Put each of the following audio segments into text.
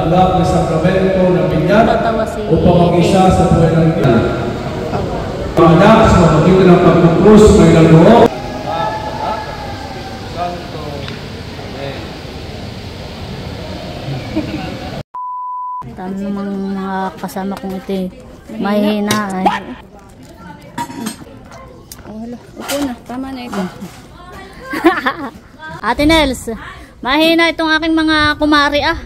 tanggap ng sakramento ng binyag upang mag-isa sa buhay ng Diyos. Ang anak sa pamagitan ng pagkukrus may nagbuo. Tanong mga kasama kong ito eh. Mahina ay. Oh, hala. Upo na. Tama na ito. Ate Nels, mahina itong aking mga kumari ah.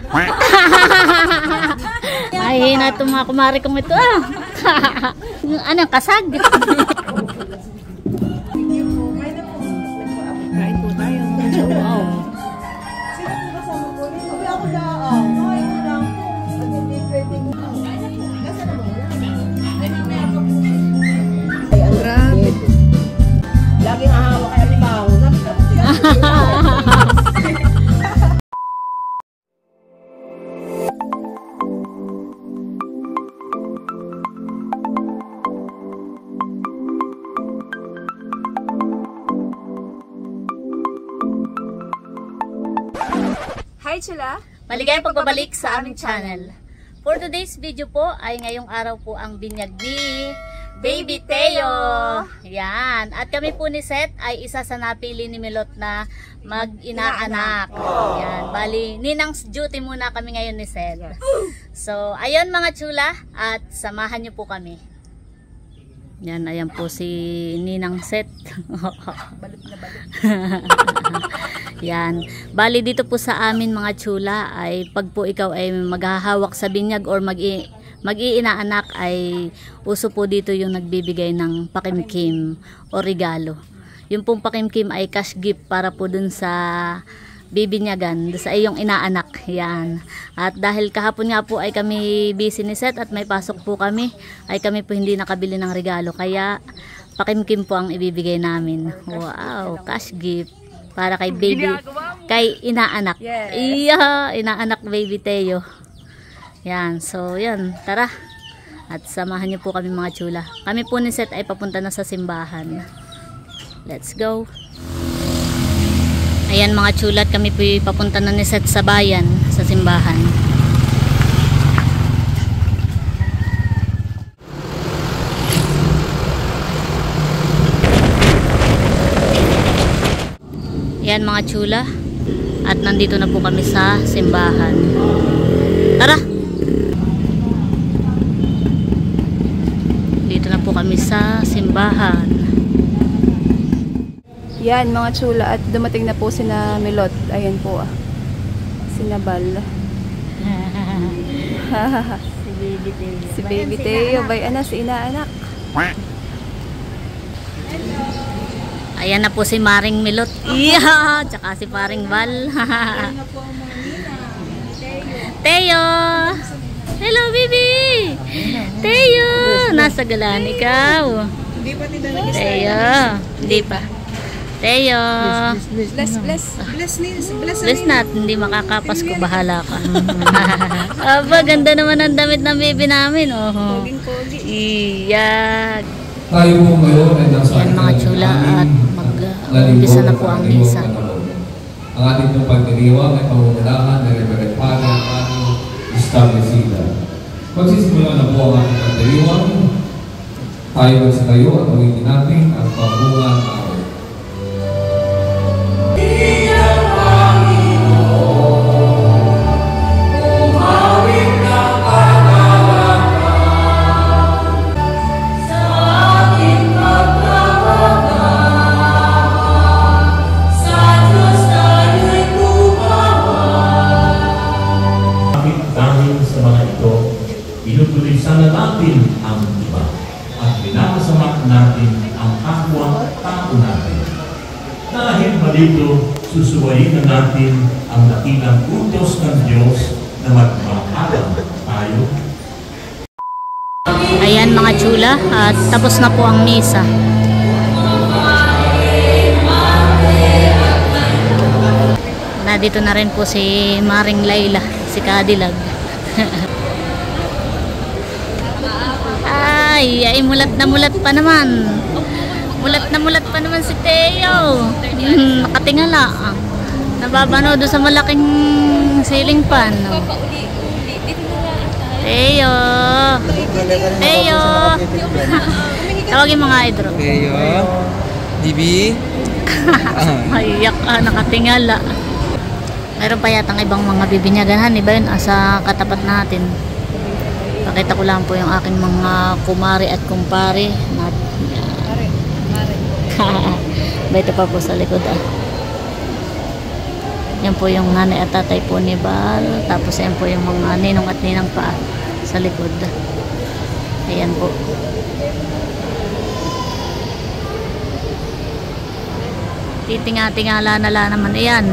Mahina itong mga kumari kong ito ah. Ano, kasag? Kain po tayo. Wow. Grabe. Laging ahawak kaya limaw. Hi, Chula. Maligayang pagbabalik sa aming channel. For today's video po ay ngayong araw po ang binyag ni Baby Teo. Yan. At kami po ni Seth ay isa sa napili ni Milot na mag-inaanak. Yan. Bali, ninang's duty muna kami ngayon ni Seth. So, ayun mga chula. At samahan niyo po kami. Yan, ayan po si Ninang Seth. Balot na balot. Yan. Bali dito po sa amin mga chula ay pag po ikaw ay maghahawak sa binyag or mag-iinaanak ay uso po dito yung nagbibigay ng pakimkim o regalo. Yung pong pakimkim ay cash gift para po dun sa bibinyagan, sa iyong inaanak. Yan. At dahil kahapon nga po ay kami busy ni Seth at may pasok po kami, ay kami po hindi nakabili ng regalo. Kaya pakimkim po ang ibibigay namin. Wow, cash gift para kay baby, kay inaanak. Yes. Iya, inaanak Baby Teo. Yan, so yan, tara. At samahan niyo po kami mga chula. Kami po ni Seth ay papunta na sa simbahan. Let's go. Ayan mga chula, at kami po papunta na ni Seth sa bayan, sa simbahan. Ayan mga chula, at nandito na po kami sa simbahan. Tara! Dito na po kami sa simbahan. Yan mga chula, at dumating na po sina Milot. Ayan po ah. Sinabal. Si Baby Teo. Si Baby Teo. Bayan na si inaanak. Ayan na po si Maring Milot. Iya! Tsaka si Paring Val. Teo! Hello baby! Teo! Nasa galaan ikaw. Hindi pa tinda nag-start. Teo! Hindi pa. Teo! Bless nat, hindi makakapas ko, bahala ka. Aba, ganda naman ang damit ng baby namin. Oh. Iyag. Tayo po ngayon ay nasa Yan mga chula, at mag-umpisa na po ang misa. Ang ating pong pagdiriwang ay pamumulahan ng Reverend Father Mario Establecida. Magsisimula na po ang ating pagdiriwang. Tayo magsitayo at uwitin natin ang pambungang awit. Inutulisan natin ang iba at pinapasama natin ang kapwa-tao natin. Dahil malito, susuwayin na natin ang dakilang utos ng Diyos na magmamahalan tayo. Ayan mga chula, at tapos na po ang misa. Nandito na rin po si Maring Layla, si Kadilag. Ay, mulat na mulat pa naman. Mulat na mulat pa naman si Teo. Nakatingala. Nababano doon sa malaking ceiling fan. Teo! Teo! Tawagin mga idro. Teo. Bibi. Ayak nakatingala. Meron pa yatang ibang mga bibinyagan, iba yun, sa katapat natin. Pakita ko lang po yung aking mga kumari at kumpare. Ito pa po sa likod. Yan po yung nanay at tatay po ni Bal. Tapos yan po yung mga ninong at ninang pa sa likod. Ayan po. Titinga-tingala na lang naman. Ayan.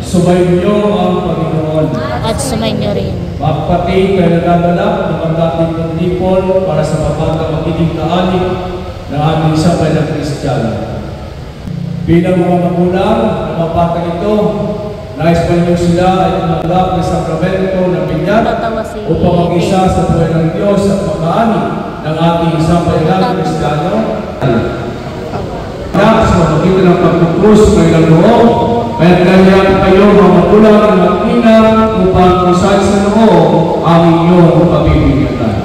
Sumayin niyo ang Panginoon. At sumayin nyo rin. Magpati kayo nagagalak ng magdating ng tipon para sa mabatang makinig na anik ng ating sabay na Kristiyano. Bilang mga magulang na mapatang ito, nais pa niyo sila ay tumanggap ng sakramento ng binyag upang mag-isa sa buhay ng Diyos at makaani ng ating sabay na Kristiyano. Sa makita ng pagkukrus may loob, kaya kaya kayo mga magulang at mag-ina upang kusay sa loob ang inyong pabibigatan.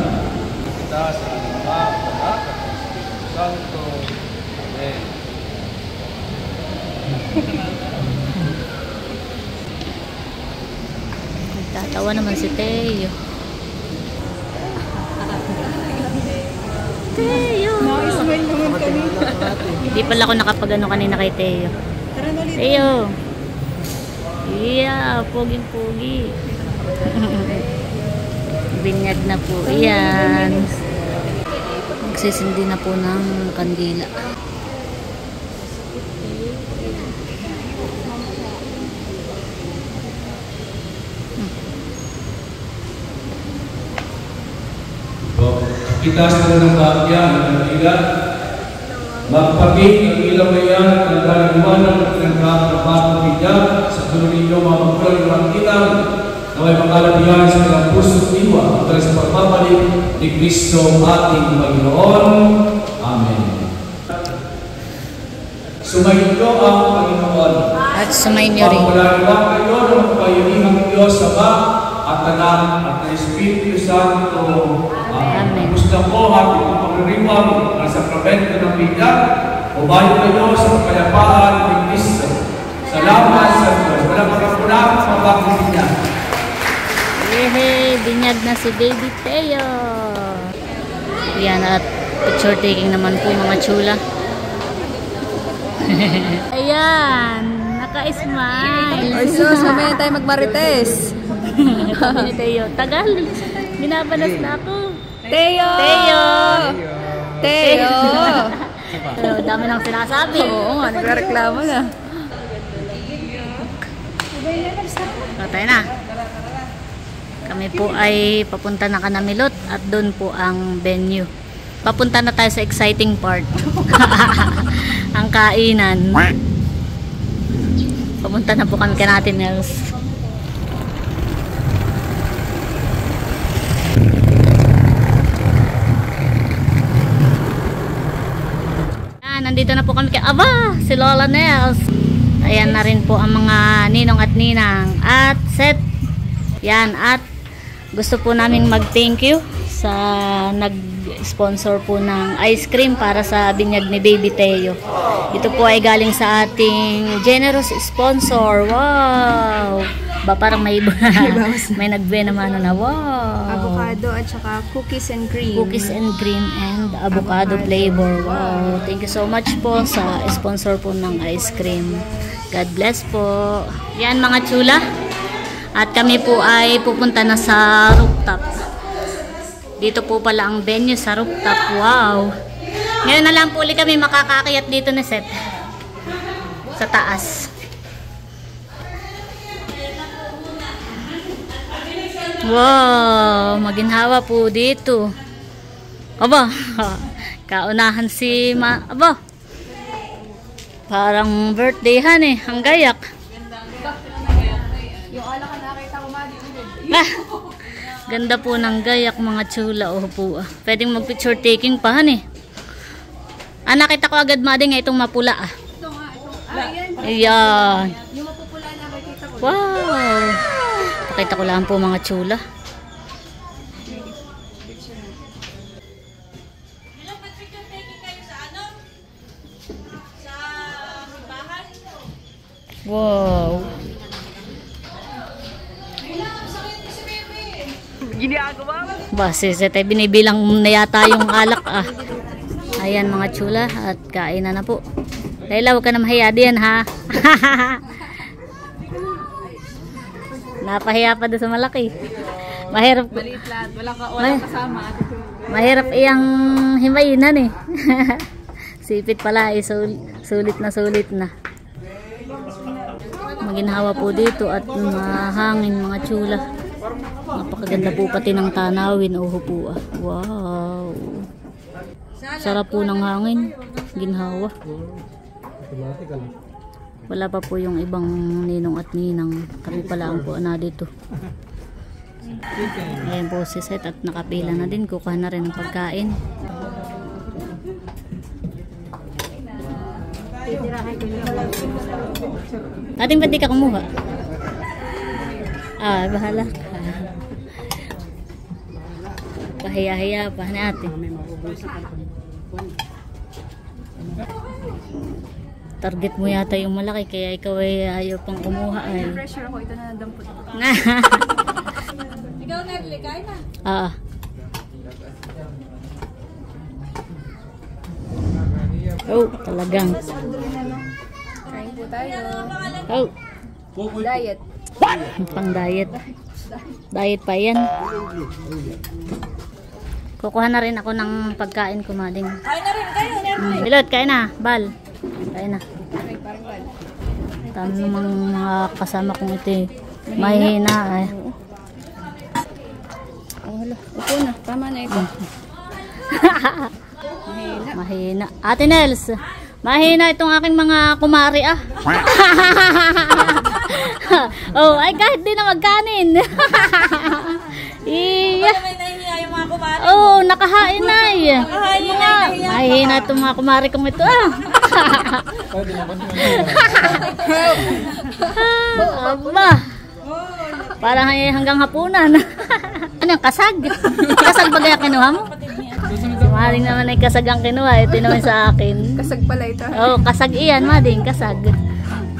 Tatawa naman si Teo. Teo! Nakismile naman kami. Hindi pala ako nakapag-ano kanina kay Teo. Teo! Yeah, poging-pogi. Binyag na po. Ayan. Magsisindi na po ng kandila. Itas na ng bahagya ng ilan. Magpapit ang ilang mayan at ang daliwanan at pinagkakapapang bigyan sa tuloy ninyo mga magulang ng ilang na may makalabihan sa ilang puso at iwa at sa pagbabalik ni Kristo ating Panginoon. Amen. Sumayin niyo ang Panginoon. At sumayin nyo rin. Pagpalaliwag kayo ng payunihang Diyos Ama at Anak at ng Espiritu Santo. Amen. Gusto ko ating pagpapalaliwag ng sakramento ng binyag. Umayon kayo sa kapayapaan ni Kristo. Salamat sa Diyos. Walang pagkakulang sa mga binyag. Yehey! Binyag na si Baby Teo. Yan, at picture taking naman po mga chula. Ayan! Naka-smile! Ay sus, mamaya tayo magmarites. Sabi ni Teo, tagal! Binabalas na ako. Teo! Teo! Teo! Pero dami nang sinasabi. Oo nga, nagreklamo na. Tayo na. Kami po ay papunta na Kanamilot at doon po ang venue. Papunta na tayo sa exciting part. Ang kainan. Papunta na po kami kanatin, Nels. Nandito na po kami kay Aba, si Lola Nels. Ayan na rin po ang mga ninong at ninang at set. Yan, at gusto po naming mag-thank you sa nag-sponsor po ng ice cream para sa binyag ni Baby Teo. Ito po ay galing sa ating generous sponsor. Wow! Ba parang may may nagbe naman na wow. Avocado at saka cookies and cream. Cookies and cream and avocado flavor. Wow! Thank you so much po sa sponsor po ng ice cream. God bless po. Yan mga chula. At kami po ay pupunta na sa rooftop. Dito po pala ang venue sa rooftop. Wow! Ngayon na lang po ulit kami makakakayat dito na set. Sa taas. Wow! Maginhawa po dito. Aba! Kaunahan si Aba! Parang birthdayhan eh. Ang gayak. Ah, ganda po ng gayak mga chula. Oh po. Pwedeng mag picture taking pa han eh. Nakita ko agad mading itong mapula ah. Ayan. Wow. Pakita ko lang po mga chula. Wow. Ba, si Sete, binibilang na yata yung alak ah. Ayan mga chula, at kain na po. Layla, huwag ka na mahiya din ha. Napahiya pa doon sa malaki. Mahirap. Maliit lahat. Walang kasama. Mahirap iyang himayinan eh. Sipit pala eh, sulit na. Maginhawa po dito at mahangin mga chula. Napakaganda po pati ng tanawin. Oho po ah. Wow. Sarap po ng hangin. Ginhawa. Wala pa po yung ibang ninong at ninang. Kami pala ang po na dito. Ayan po si Seth at nakapila na din. Kukuha na rin ng pagkain. Ating ba't di ka kumuha? Ah, bahala ka. Pahiya-hiya pa na ate. Target mo yata yung malaki kaya ikaw ay ayaw pang kumuha ay. Pressure ako. Ito na nadampot. Ikaw na, kain na. Ah. Oh, talagang. Kain po tayo. Oh, Diet. pang diet. Diet pa yan. Kukuha na rin ako ng pagkain kumaling. Kain na rin kayo. Bilot, kain na. Bal. Kain na. Ay, parang bal. Tama namang mga kasama kong ito eh. Mahina eh. Oh, hala. Upo na. Tama na ito. Mahina. Ate Nels, mahina itong aking mga kumari ah. Oh, ay kahit di na magkanin. Iya. May nahihiya yung mga kumari. Oh, nakahain na eh. Nakahain na, nahihiya. Mahina itong mga kumari kong ito ah. Aba. Parang hanggang hapunan. Ano yung kasag? Kasag ba kaya kinuha mo? Mahaling naman ay kasag ang kinuha. Ito naman sa akin. Kasag pala ito. Oh, kasag iyan, mading kasag.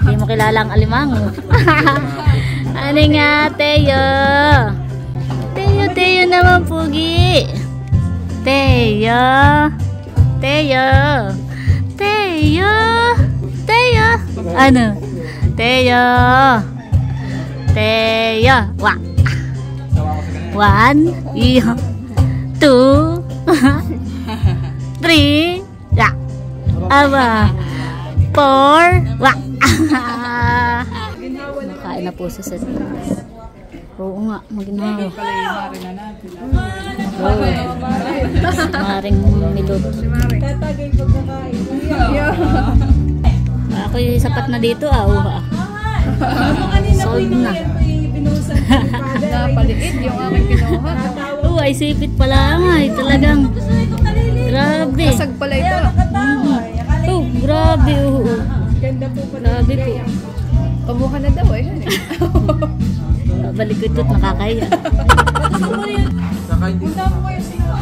Hindi mo kilala ang alimango. Ano nga, Teo? Teo naman, Pugi. Teo. Ano? Teo. Wa. 1, 2, 3, ya. Aba. 4, wa. Kain na po sa set. Oo nga, maginawa. Maring milot. Tatagay pagkakain. Ako yung sapat na dito ah. Sold na. Binusan. Napaliit yung aking kinuha. Oo, ay sipit pala nga. Talagang grabe. Kasag pala ito. Oh, grabe. Oo. Ganda po pa. Grabe po. Kamuha na daw eh. Balik ko ito't nakakahiya. Punta mo kayo sila.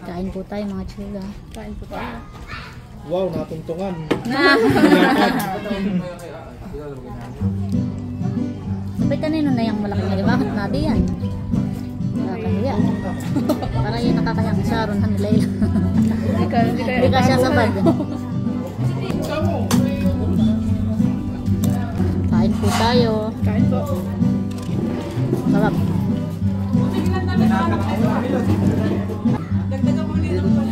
Kain po tayo mga chula. Kain po tayo. Wow, natuntungan. Sabay kanino na yung malaking nagibakot na di yan. Nakakahiya. Para yun nakakayang Sharon Hanlayla. Hindi ka siya sabad. Kain po tayo. Kain po. Sarap. Dagdagan mo ulit ng pala.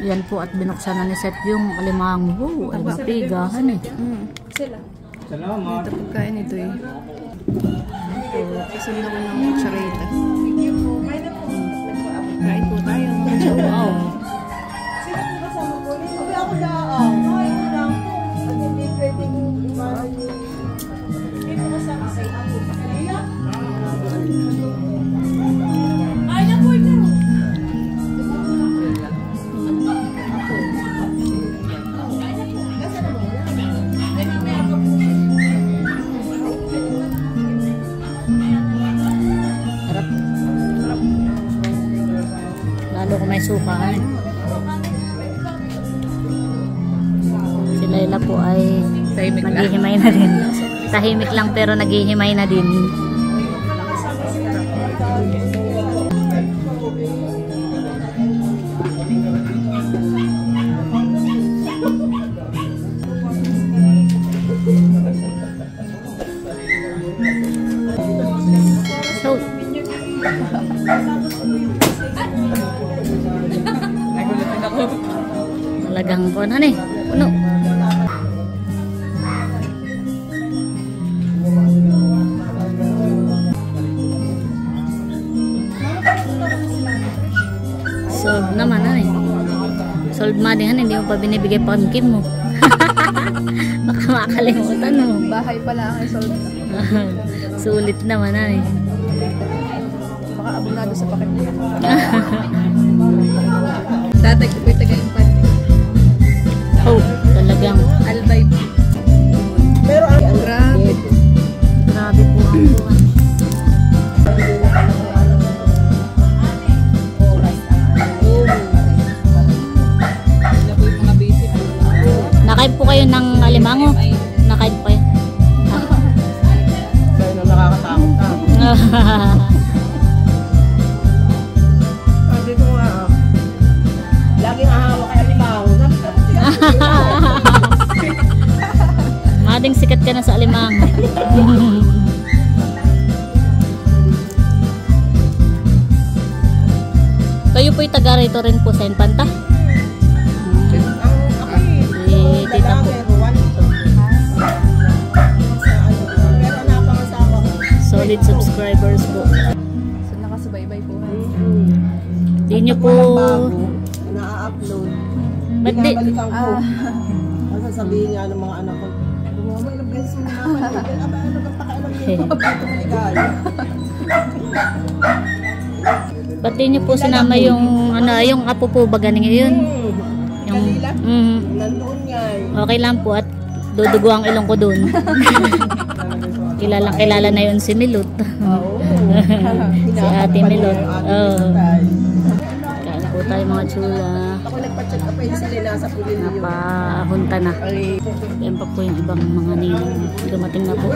Yan po at binuksan na ni Seth yung alimango. Ay mapigahan eh. Sila. Salamat. Ito pagkain ito eh. Kasunod ko ng charita. Kain po tayo. Wow. Sino po kasama po? Sabi ako na, ay, ko lang po. At hindi pwedeng imanan niyo. Hindi po kasama sa ako. Kaya? Ay, na po ito. Lalo kung may suka. Si Layla po ay naghihimay na din. Tahimik lang pero naghihimay na din. So, talagang po ano eh, puno. Solved naman ano eh. Solved madingan, hindi mo pa binibigay pangkim mo. Baka makakalimutan mo. Bahay pala ang solve na. Sulit naman ano eh. Baka abunado sa pakit niya. Tatay ko po yung tagalimpan. Oh, talagang Albay. Pero ang Grabe. grabe po ang buwan. Nakain po kayo ng alimango? Nakain po kayo? Kaya na nakakatakot na. Sabi ko nga, laging ahawak kay alimango. Mading sikat ka na sa alimango. Kayo po'y taga rito rin po sa Infanta? Si tita po. Solid subscribers po. So nakasubaybay po. Di nyo po... Na-upload. Ba't di... Binabalikan ko. Ang sasabihin niya ng mga anak ko, "Mama, ilang beses mo napanood." Aba, ano bang pakialam niyo? Ito maligaya. Ba't di nyo po sinama yung... Ano, yung apo po ba ganing yun? Yung... Nandoon nga eh. Okay lang po at dudugo ang ilong ko dun. Kilala na yun si Milot. Oo. Si Ate Milot. Oo. Tay. Kain po tayo mga chula. Ako nagpa-check up ay sila nasa pulin yun. Napahunta na. Yan pa po yung ibang mga ninong. Dumating na po.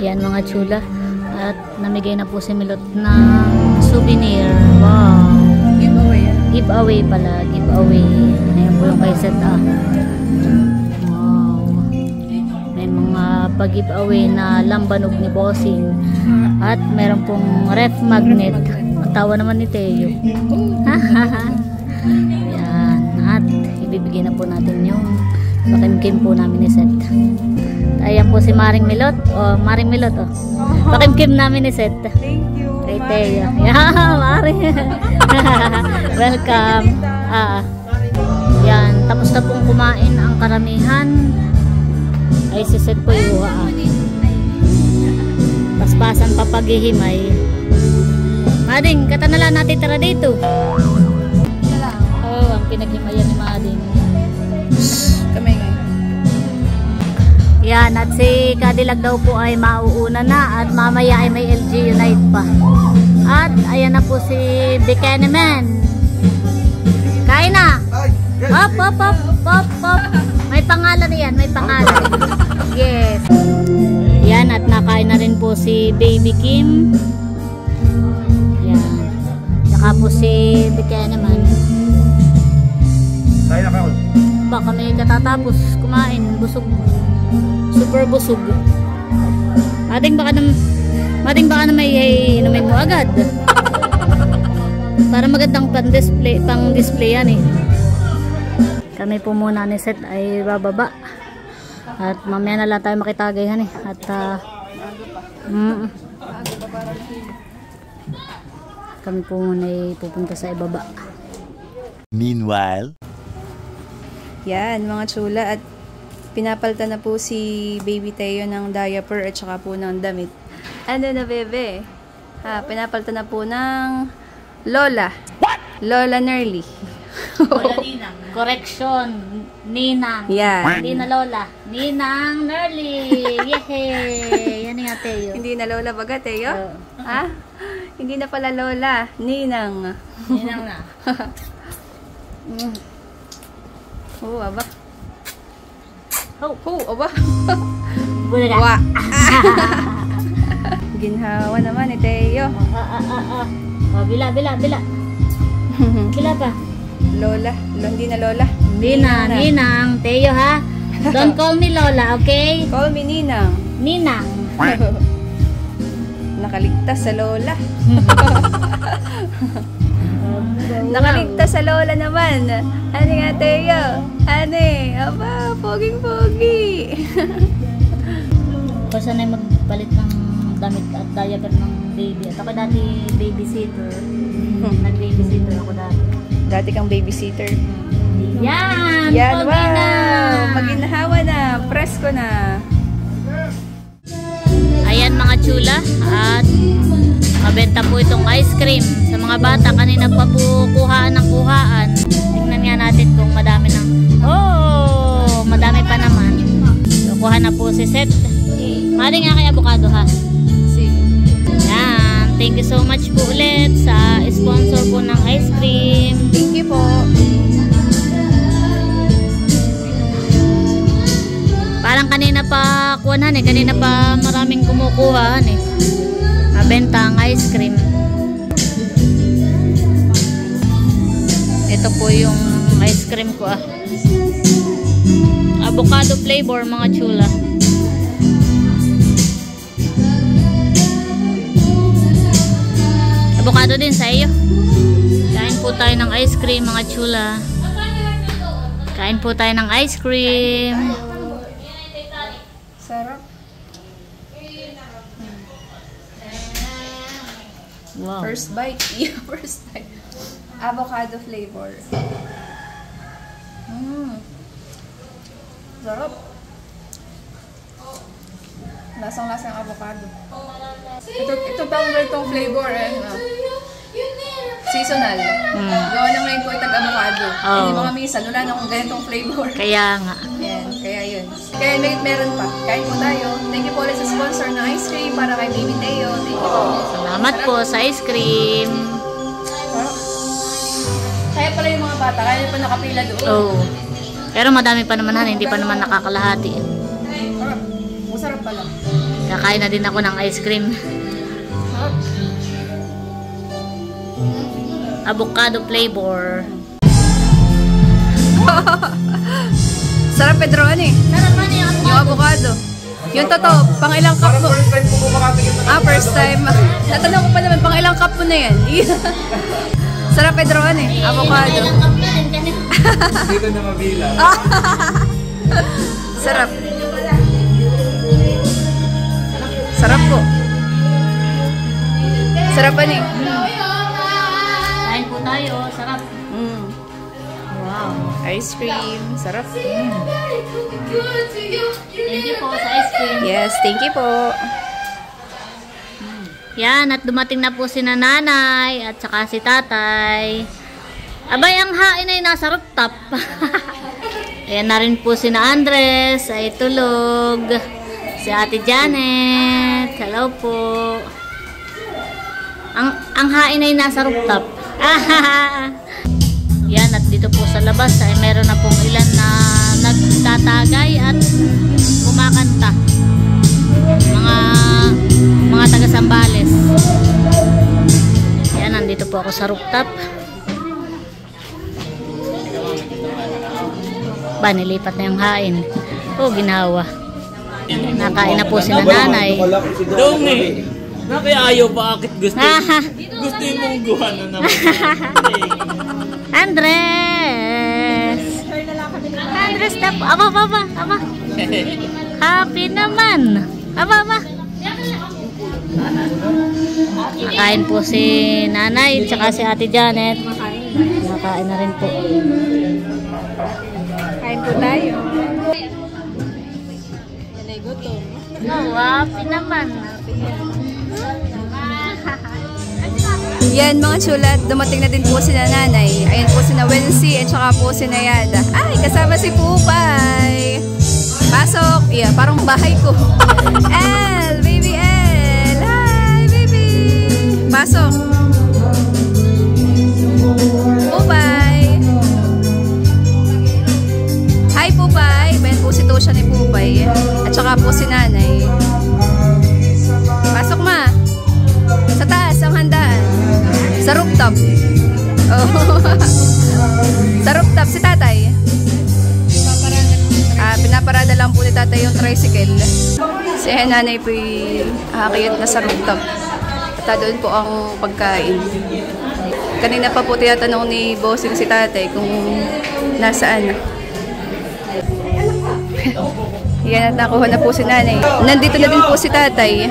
Yan mga chula. At namigay na po si Milot ng souvenir. Wow. Giveaway yan. Giveaway pala. Giveaway. Ayan po yung kay Seth ah. Wow. May mga pag-giveaway na lambanog ni Bossing. At meron pong ref magnet. Ang tawa naman ni Teo. Ayan. At ibibigay na po natin yung pakimkim po namin ni Seth. Ayan po si Maring Milot. O, Maring Milot. O. Pakimkim namin ni Seth. Thank you. Kay Teo. Yeah, Maring. Welcome. Yan. Tapos na pong kumain ang karamihan. Ay si Seth po yung paspasan pa paghihimay. Mading, kata na lang natin tara dito. Oh, ang pinaghimayan ni Mading. Kami ngayon. Yan, at si Cadillac daw po ay mauuna na at mamaya ay may LG Unite pa. At ayan na po si Buchanan. Kain na! Hop, hop, hop, hop, hop. May pangalan na yan, may pangalan. Yes. Yan, at nakain na rin po si Baby Kim. Yan. Saka po si Buchanan. Kain na kayo. Baka may katatapos kumain, busog. Super busog. Mating baka na may inumin mo agad. Para magandang pang-display yan eh. Kami po muna ni Seth ay bababa. At mamaya na lang tayo makitagayhan eh. At kami po muna ay pupunta sa ibaba. Meanwhile, Yan, mga chula. At pinapalta na po si Baby Teo ng diaper at saka po ng damit. Ano na, bebe? Pinapalta na po ng Lola. Lola Nerly. Lola Ninang. Correction. Ninang. Yan. Hindi na Lola. Ninang Nerly. Yehey! Yan nga Teo. Hindi na Lola baga, Teo? Ha? Hindi na pala Lola. Ninang. Ninang na. Oo, aba. Oh. Aba. Bulaga. Wa. Ginhawa naman ni Teo. Bila. Bila pa. Lola. Hindi na Lola. Hindi na. Ninang. Teo ha. Don't call me Lola, okay? Call me Ninang. Ninang. Nakaligtas sa Lola. Nakaligtas sa Lola naman. Ano nga, Teo? Ano eh? Aba, poging-pogi. Kasi na magpalit ng damit at diaper ng baby. At ako dati babysitter. Nag-babysitter ako dati. Dati kang babysitter. Yan! Yan, Pogi wow! na! Maginhawa na. Presko na. Ayan mga chula. At mabenta po itong ice cream sa mga bata. Kanina pa po kuhaan ng kuhaan. Tingnan nga natin kung madami ng... Oh! Madami pa naman. So, kuha na po si Seth. Mali nga kay avocado ha. Yan. Thank you so much po ulit sa sponsor po ng ice cream. Thank you po. Parang kanina pa kuhanan eh. Kanina pa maraming kumukuhaan eh. Mabenta ang ice cream. Ito po yung ice cream ko ah. Avocado flavor mga chula. Avocado din sa iyo. Kain po tayo ng ice cream mga chula. Kain po tayo ng ice cream. Sarap. Wow. First bite. Yeah, first bite. Avocado flavor. Sarap. Lasang-lasang avocado. Ito pang ganitong flavor seasonal. Gawa na ngayon po itag avocado. Hindi mga minsan, wala na akong ganitong flavor. Kaya nga. Yan, kaya yun. Kaya meron pa. Kain po tayo. Thank you po ulit sa sponsor ng ice cream para kay Baby Teo. Thank you po. Salamat po sa ice cream. Kaya pala yung mga bata, kaya pa nakapila doon. Oh. Pero madami pa naman han, hindi pa naman nakakalahati. Masarap pala. Kakain na din ako ng ice cream. Avocado flavor. Sarap Pedro, ano eh? Sarap man yung Yung avocado. Yung totoo, pang ilang cup mo? First time. Natanong ko pa naman, pang ilang cup mo na yan? Sarap Pedro, ano eh? Avocado. Dito na mabilang. Sarap. Sarap po. Sarap ano eh? Kain po tayo. Sarap. Wow. Ice cream. Sarap. Thank you po sa ice cream. Yes, thank you po. Yan, at dumating na po si nanay at saka si tatay. Abay, ang hain ay nasa rooftop. Ayan na rin po si na Andres ay tulog. Si Ate Janet. Hello po. Ang hain ay nasa rooftop. Yan, at dito po sa labas ay meron na pong ilan na nagtatagay at kumakanta. Mga taga Sambales. Yan, nandito po ako sa rooftop. Ba, nilipat na yung hain. Oh, ginawa. Nakain na po si nanay. Dong eh. Nakaya ayaw ba akit gusto? gusto yung mungguhan na naman. Andres! Andres na po. Aba. Happy naman. Aba. Nakain po si nanay, tsaka si ate Janet. Nakain na rin po. Kain po tayo. Happy naman. Yan mga chulat, dumating na din po si nanay. Ayan po si Wensi at saka po si Nayada. Ay, kasama si Pupay. Pasok. Yeah, parang bahay ko. El, baby El. Hi, baby. Pasok. Pupay. Hi, Pupay. Ayan po si Tosha ni Pupay. At saka po si nanay. Pasok ma. Sa taas ang handaan. Sa rooftop. Oh. Sa rooftop si tatay. Pinaparada lang po ni tatay yung tricycle. Si nanay po akakiyat na sa rooftop. At doon po ang pagkain. Kanina pa po tinatanong ni bossing si tatay kung nasaan. Yan at nakuha na po si nanay. Nandito na din po si tatay.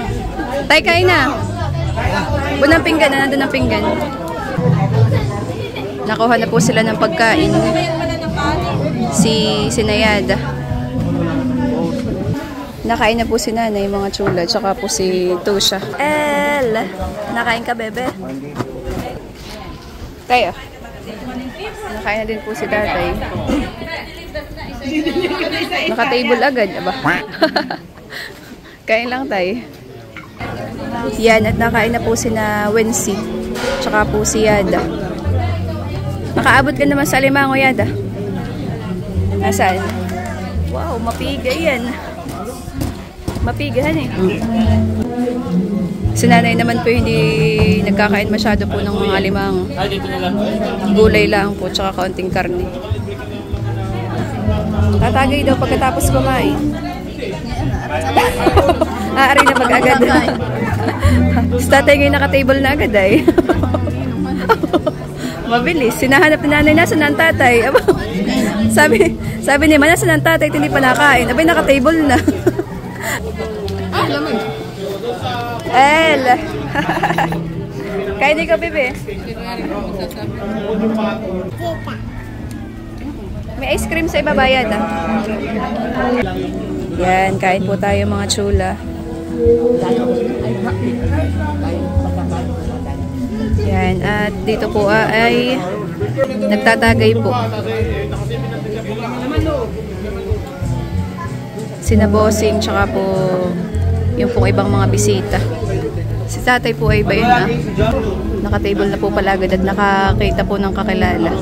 Tay, kain na. Bunang pinggan na, nandun ang pinggan. Nakuha na po sila ng pagkain. Si Nayada. Nakain na po si nanay, mga chula. Tsaka po si Tosha. El! Nakain ka, bebe? Tayo. Nakain na din po si tatay. Naka-table agad, aba. Kain lang tayo. Yan, at nakain na po si na Wensi. Tsaka po si Yada. Nakaabot ka naman sa Alimango, Yada. Nasaan? Wow, mapigay yan. Mapigahan eh. Si nanay naman po hindi nagkakain masyado po ng mga alimango. Gulay lang po, tsaka kaunting karne. Tatagay daw pagkatapos kumain. Aari na mag-agad. Si tatay ngayon naka-table na agad ay. Mabilis. Sinahanap ni nanay, nasa ng tatay. Sabi ni nasa ng tatay, hindi pa nakain. Abay, naka-table na. El! Kain din ka, bebe. May ice cream sa ibabayad, ah. Yan, kain po tayo mga chula. Yan, at dito po ay nagtatagay po. Sina bossing, tsaka po yung pong ibang mga bisita. Si tatay po ay ba yun, ah? Naka-table na po pala agad at nakakita po ng kakilala.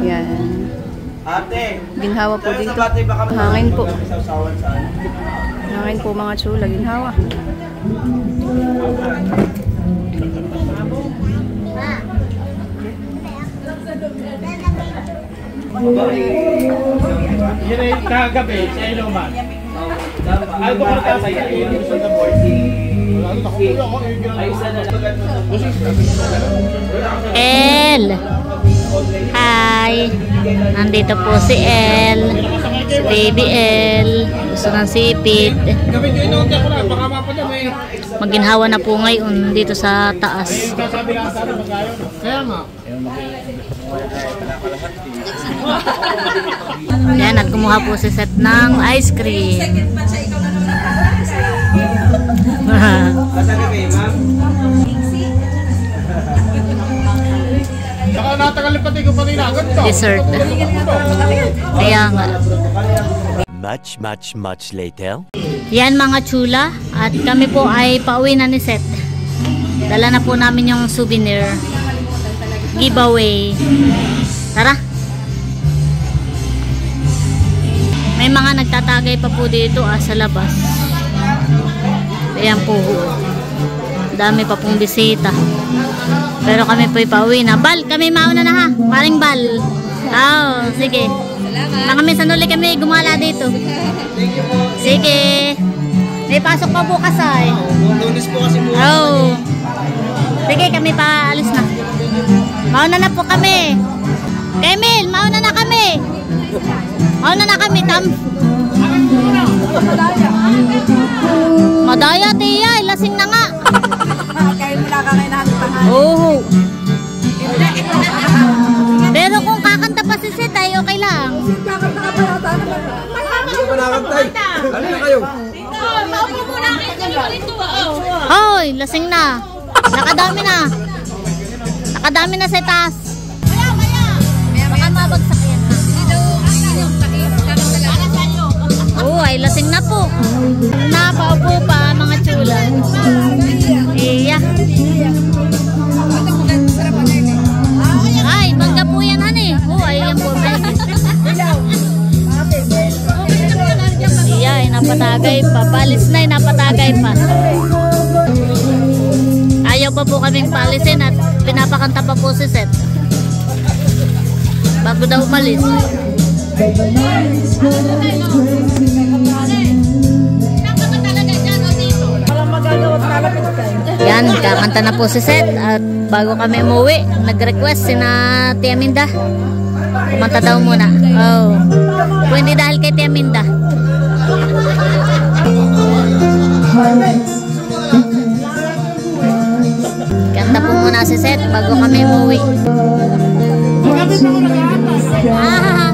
Yan. Ginhawa po dito. Hangin po. Hangin po mga chula. Ginhawa. Yun ay kagabi sa Iloman. Ay, ko para sa iyo. El! Hi! Nandito po si El. Si Baby El. Gusto ng sipit. Maginhawa na po ngayon dito sa taas. Kaya nga. Yan, at kumuha po si Seth ng ice cream. Saka natagalipati ko pa rin agad to. Dessert. Kaya nga. Much later. Yan mga chula, at kami po ay pauwi na ni Seth. Dala na po namin yung souvenir giveaway. Tara. May mga nagtatagay pa po dito sa labas. Ayan po. Dami pa pong bisita. Pero kami po'y pauwi na. Bal, kami mauna na ha. Paring Bal. Oh, sige. Nakamisan ulit kami gumala dito. Sige. May pasok pa bukas ay. Lunes po kasi po. Oh. Sige, kami paalis na. Mauna na po kami. Emil, mauna na kami. Mauna na kami, Tam. Madaya, tiya. Lasing na nga. Kaya wala ka ngayon natin tanghali. Oo. Pero kung kakanta pa si Seth ay okay lang. Kakanta ka pa yata naman. Hindi pa nakantay. Ano na kayo? Hoy, lasing na. Nakadami na. Nakadami na sa taas. Baka mabagsak yan. Oo, ay lasing na po. Napaupo pa mga chula. Iya. Ay, bangga po yan, honey. Oo, ay yan po. Iya, ay napatagay pa. Palis na, ay napatagay pa. Ayaw pa po kaming palisin at pinapakanta pa po si Seth. Bago daw umalis. Yan, kakanta na po si Seth at bago kami umuwi, nag-request si na Tia Minda. Kumanta daw muna. Oh. Kung hindi dahil kay Tia Minda. Kanta po muna si Seth bago kami umuwi. Ah,